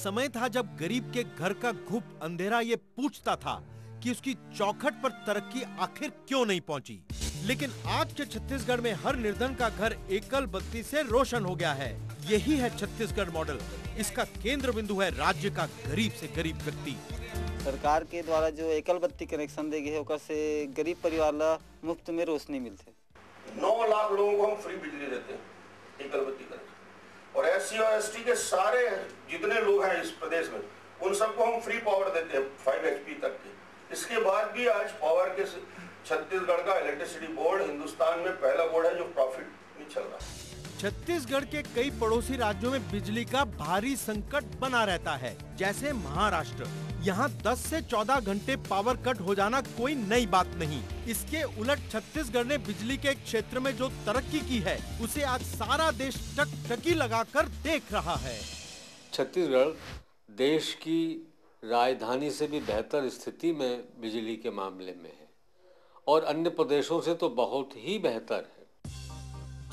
समय था जब गरीब के घर का घुप अंधेरा ये पूछता था कि उसकी चौखट पर तरक्की आखिर क्यों नहीं पहुंची। लेकिन आज के छत्तीसगढ़ में हर निर्धन का घर एकल बत्ती से रोशन हो गया है। यही है छत्तीसगढ़ मॉडल। इसका केंद्र बिंदु है राज्य का गरीब से गरीब व्यक्ति। सरकार के द्वारा जो एकल बत्ती कनेक्शन देगी है ओकर से गरीब परिवार ला मुफ्त में रोशनी मिलते। 9 लाख लोगों को हम फ्री बिजली देते हैं एकल बत्ती कनेक्शन, और SC और ST के सारे जितने लोग हैं इस प्रदेश में उन सबको हम फ्री पावर देते हैं 5 HP तक के। इसके बाद भी आज पावर के छत्तीसगढ़ का इलेक्ट्रिसिटी बोर्ड हिंदुस्तान में पहला बोर्ड है जो प्रॉफिट नहीं चल रहा है। छत्तीसगढ़ के कई पड़ोसी राज्यों में बिजली का भारी संकट बना रहता है, जैसे महाराष्ट्र। यहाँ 10 से 14 घंटे पावर कट हो जाना कोई नई बात नहीं। इसके उलट छत्तीसगढ़ ने बिजली के क्षेत्र में जो तरक्की की है उसे आज सारा देश टकटकी लगाकर देख रहा है। छत्तीसगढ़ देश की राजधानी से भी बेहतर स्थिति में बिजली के मामले में है और अन्य प्रदेशों से तो बहुत ही बेहतर है।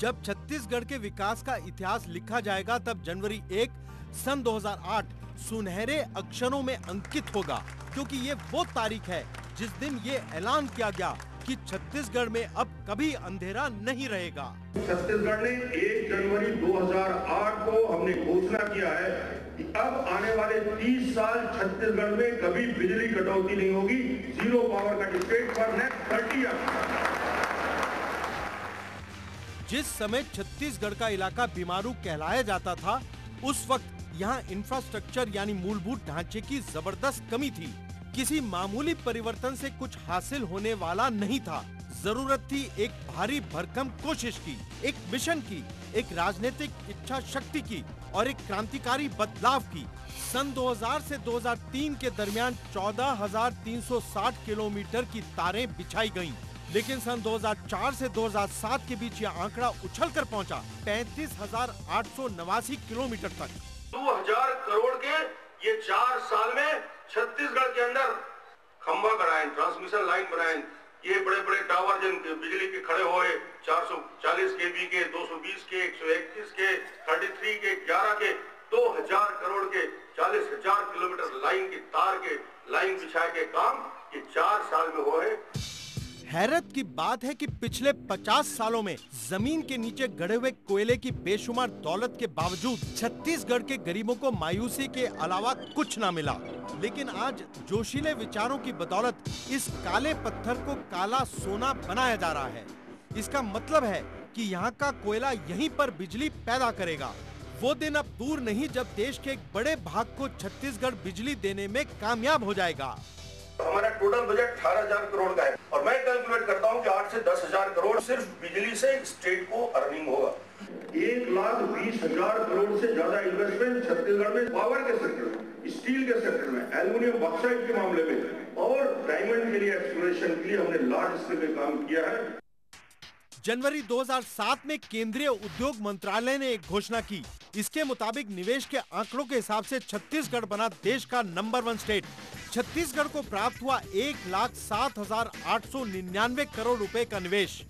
जब छत्तीसगढ़ के विकास का इतिहास लिखा जाएगा तब जनवरी 1 सन 2008 सुनहरे अक्षरों में अंकित होगा, क्योंकि ये वो तारीख है जिस दिन ये ऐलान किया गया कि छत्तीसगढ़ में अब कभी अंधेरा नहीं रहेगा। छत्तीसगढ़ ने 1 जनवरी 2008 को हमने घोषणा किया है कि अब आने वाले 30 साल छत्तीसगढ़ में कभी बिजली कटौती नहीं होगी। Zero power cut state for next 30 years. जिस समय छत्तीसगढ़ का इलाका बीमारू कहलाया जाता था, उस वक्त यहाँ इंफ्रास्ट्रक्चर यानी मूलभूत ढांचे की जबरदस्त कमी थी। किसी मामूली परिवर्तन से कुछ हासिल होने वाला नहीं था। जरूरत थी एक भारी भरकम कोशिश की, एक मिशन की, एक राजनीतिक इच्छा शक्ति की और एक क्रांतिकारी बदलाव की। सन 2000 से 2003 के दरमियान 14,360 किलोमीटर की तारें बिछाई गईं। लेकिन सन 2004 से 2007 के बीच यह आंकड़ा उछलकर पहुंचा 35,889 किलोमीटर तक। 2000 करोड़ के ये 4 साल में छत्तीसगढ़ के अंदर खंभा कराएं, ट्रांसमिशन लाइन बनाएं, ये बड़े बड़े टावर जिन बिजली के खड़े हुए 440 kV के, 220 के, 121 के, 33 के, 11 के, 2000 करोड़ के 40,000 किलोमीटर लाइन की तार के लाइन बिछाए के काम ये 4 साल में हुए। हैरत की बात है कि पिछले 50 सालों में जमीन के नीचे गड़े हुए कोयले की बेशुमार दौलत के बावजूद छत्तीसगढ़ के गरीबों को मायूसी के अलावा कुछ ना मिला। लेकिन आज जोशीले विचारों की बदौलत इस काले पत्थर को काला सोना बनाया जा रहा है। इसका मतलब है कि यहाँ का कोयला यहीं पर बिजली पैदा करेगा। वो दिन अब दूर नहीं जब देश के एक बड़े भाग को छत्तीसगढ़ बिजली देने में कामयाब हो जाएगा। हमारा टोटल बजट 18,000 करोड़ का है और मैं कैलकुलेट करता हूं कि 8 से 10,000 करोड़ सिर्फ बिजली से स्टेट को अर्निंग होगा। 1,20,000 करोड़ से ज्यादा इन्वेस्टमेंट छत्तीसगढ़ में पावर के सेक्टर में, स्टील के सेक्टर में, एल्यूमिनियम बॉक्साइट के मामले में और डायमंड के लिए एक्सप्लोरेशन के लिए हमने लार्ज स्केल पे काम किया है। जनवरी 2007 में केंद्रीय उद्योग मंत्रालय ने एक घोषणा की। इसके मुताबिक निवेश के आंकड़ों के हिसाब से छत्तीसगढ़ बना देश का नंबर 1 स्टेट। छत्तीसगढ़ को प्राप्त हुआ 1,07,899 करोड़ रुपए का निवेश,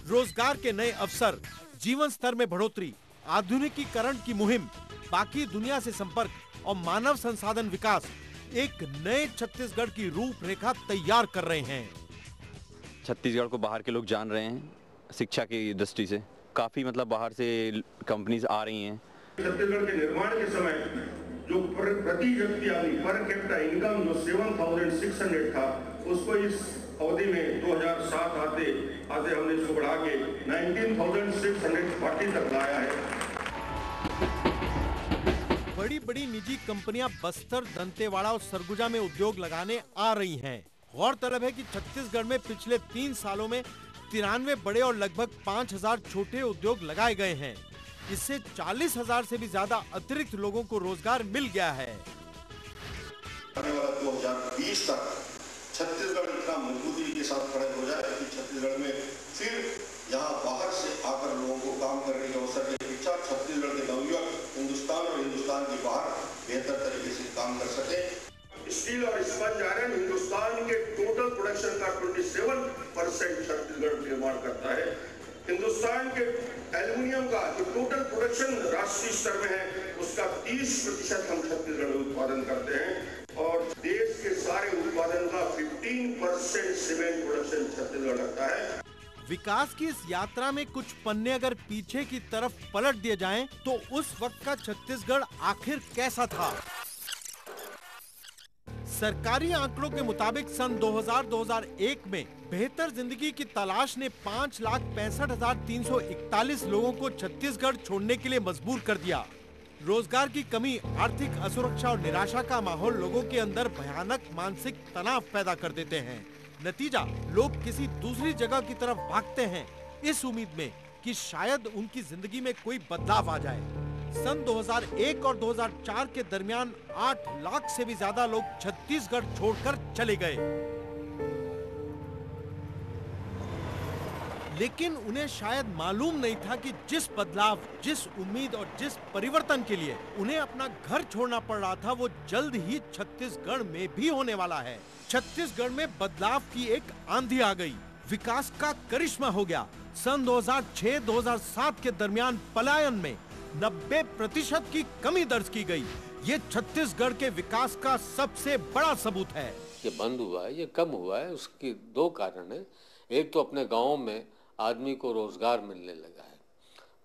रोजगार के नए अवसर, जीवन स्तर में बढ़ोतरी, आधुनिकीकरण की मुहिम, बाकी दुनिया से संपर्क और मानव संसाधन विकास एक नए छत्तीसगढ़ की रूपरेखा तैयार कर रहे हैं। छत्तीसगढ़ को बाहर के लोग जान रहे हैं। शिक्षा की दृष्टि से काफी बाहर से कंपनीज आ रही हैं। छत्तीसगढ़ के निर्माण के समय जो प्रति व्यक्ति पर कैपिटा इनकम जो 7,600 था, उसको इस अवधि में 2007 आते हमने इसको बढ़ा के 19,640 तक लाया है। बड़ी बड़ी निजी कंपनियां बस्तर, दंतेवाड़ा और सरगुजा में उद्योग लगाने आ रही हैं। गौरतलब है कि छत्तीसगढ़ में पिछले 3 सालों में 93 बड़े और लगभग 5,000 छोटे उद्योग लगाए गए हैं। इससे 40,000 से भी ज्यादा अतिरिक्त लोगों को रोजगार मिल गया है। आने वाला 2020 तक छत्तीसगढ़ इतना मजबूती के साथ खड़े हो जाए कि छत्तीसगढ़ में फिर यहाँ बाहर से आकर लोगों को काम करने के अवसर की इच्छा, छत्तीसगढ़ के नवयुवक हिंदुस्तान और हिंदुस्तान के बाहर बेहतर तरीके से काम कर सके। स्टील और स्पंज आयरन हिंदुस्तान के टोटल प्रोडक्शन का 27% छत्तीसगढ़ निर्माण करता है। हिंदुस्तान के एल्यूमिनियम का जो टोटल प्रोडक्शन राष्ट्रीय स्तर में है उसका 30% हम छत्तीसगढ़ में उत्पादन करते हैं और देश के सारे उत्पादन का 15% सीमेंट प्रोडक्शन छत्तीसगढ़ लगता है। विकास की इस यात्रा में कुछ पन्ने अगर पीछे की तरफ पलट दिए जाएं, तो उस वक्त का छत्तीसगढ़ आखिर कैसा था? सरकारी आंकड़ों के मुताबिक सन 2000-2001 में बेहतर जिंदगी की तलाश ने 5,65,341 लोगों को छत्तीसगढ़ छोड़ने के लिए मजबूर कर दिया। रोजगार की कमी, आर्थिक असुरक्षा और निराशा का माहौल लोगों के अंदर भयानक मानसिक तनाव पैदा कर देते हैं। नतीजा, लोग किसी दूसरी जगह की तरफ भागते हैं, इस उम्मीद में कि शायद उनकी जिंदगी में कोई बदलाव आ जाए। सन 2001 और 2004 के दरमियान 8 लाख से भी ज्यादा लोग छत्तीसगढ़ छोड़कर चले गए, लेकिन उन्हें शायद मालूम नहीं था कि जिस बदलाव, जिस उम्मीद और जिस परिवर्तन के लिए उन्हें अपना घर छोड़ना पड़ रहा था, वो जल्द ही छत्तीसगढ़ में भी होने वाला है। छत्तीसगढ़ में बदलाव की एक आंधी आ गई, विकास का करिश्मा हो गया। सन 2006-2007 के दरमियान पलायन में 90% की कमी दर्ज की गई। ये छत्तीसगढ़ के विकास का सबसे बड़ा सबूत है। ये बंद हुआ है, ये कम हुआ है, उसके दो कारण है। एक तो अपने गाँव में आदमी को रोजगार मिलने लगा है,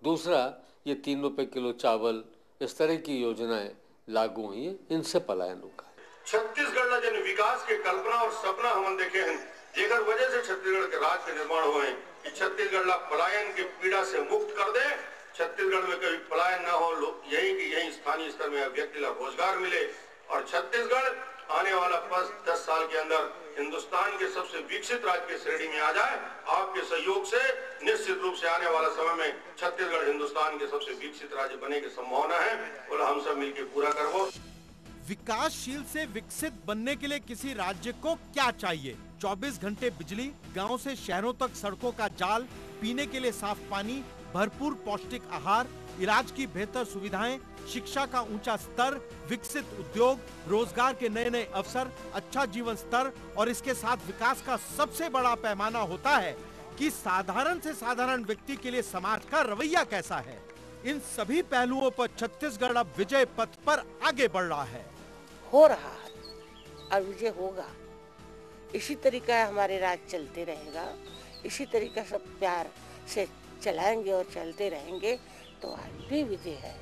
दूसरा ये 3 रुपए किलो चावल, इस तरह की योजनाएं लागू हुई है, इनसे पलायन रुका है। छत्तीसगढ़ जन विकास के कल्पना और सपना हम देखे हैं, जेकर वजह से छत्तीसगढ़ के राज्य के निर्माण हुए हैं कि छत्तीसगढ़ पलायन की पीड़ा से मुक्त कर दे, छत्तीसगढ़ में कभी पलायन न हो, यही स्थानीय स्तर में व्यक्ति को रोजगार मिले और छत्तीसगढ़ आने वाला 10 साल के अंदर हिंदुस्तान के सबसे विकसित राज्य की श्रेणी में आ जाए। आपके सहयोग से निश्चित रूप से आने वाला समय में छत्तीसगढ़ हिंदुस्तान के सबसे विकसित राज्य बनने की संभावना है और हम सब मिलकर पूरा करवो। विकासशील से विकसित बनने के लिए किसी राज्य को क्या चाहिए? 24 घंटे बिजली, गांव से शहरों तक सड़कों का जाल, पीने के लिए साफ पानी, भरपूर पौष्टिक आहार, इलाज की बेहतर सुविधाएं, शिक्षा का ऊंचा स्तर, विकसित उद्योग, रोजगार के नए नए अवसर, अच्छा जीवन स्तर और इसके साथ विकास का सबसे बड़ा पैमाना होता है कि साधारण से साधारण व्यक्ति के लिए समाज का रवैया कैसा है। इन सभी पहलुओं पर छत्तीसगढ़ अब विजय पथ पर आगे बढ़ रहा है, हो रहा है और विजय होगा। इसी तरीका हमारे राज चलते रहेगा, इसी तरीका सब प्यार से चलाएंगे और चलते रहेंगे तो आज भी विजय है।